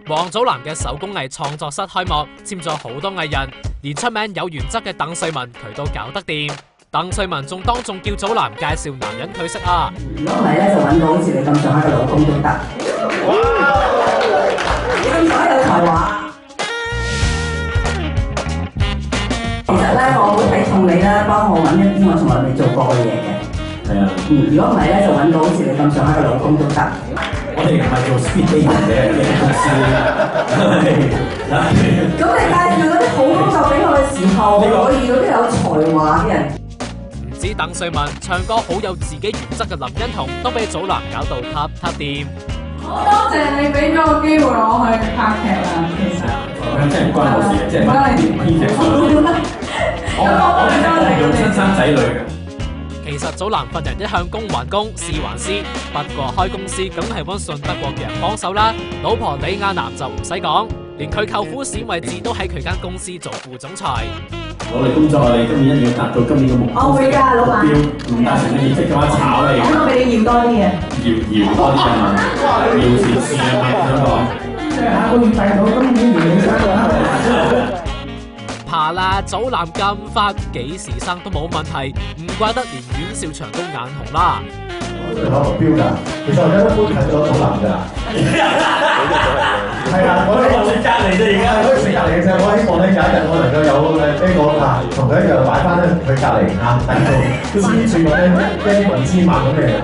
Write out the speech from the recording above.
王祖藍嘅手工藝創作室開幕，簽咗好多藝人，連出名有原則嘅鄧萃雯佢都搞得掂。鄧萃雯仲當眾叫祖藍介紹男人佢識啊！如果唔係咧，就揾到好似你咁上下嘅老公都得。你咁上下有才華。其實咧，我好睇重你啦，幫我揾一啲我從來未做過嘅嘢嘅。係啊。如果唔係咧，就揾到好似你咁上下嘅老公都得。我哋唔係做 speed dating 嘅公司。咁你介紹嗰啲好工作俾我嘅時候，我遇到啲有才華嘅人。唔止鄧萃雯，唱歌好有自己原則嘅林欣彤都俾祖藍搞到嗒掂。好多謝你俾咗個機會我去拍劇啦，其實。真係唔關我事嘅，即係編劇。我係用親生仔女嘅。其實祖藍份人一向公還公，私還私，不過開公司梗係揾信得過嘅人幫手啦。老婆李亞男就唔使講，連佢舅父史偉志都喺佢間公司做副總裁。努力工作，你今年一定要達到今年嘅目標。我會㗎，老闆。唔達成嘅業績嘅話，炒你。我俾你要多啲嘅。搖多啲啊嘛，搖錢樹啊嘛，想講。即係下個月遞到，今年年尾生啦。怕啦，祖藍咁發，幾時生都冇問題，唔怪得連阮兆祥都眼紅啦。我哋攞目標㗎，其實我而家一般睇咗祖藍㗎。係啊，我哋隔離啫，而家可以食隔離嘅啫。我希望咧有一日我能夠有呢個同佢一樣擺翻咧佢隔離啊，第二度黐住我咧一啲雲之萬咁嘅嘢。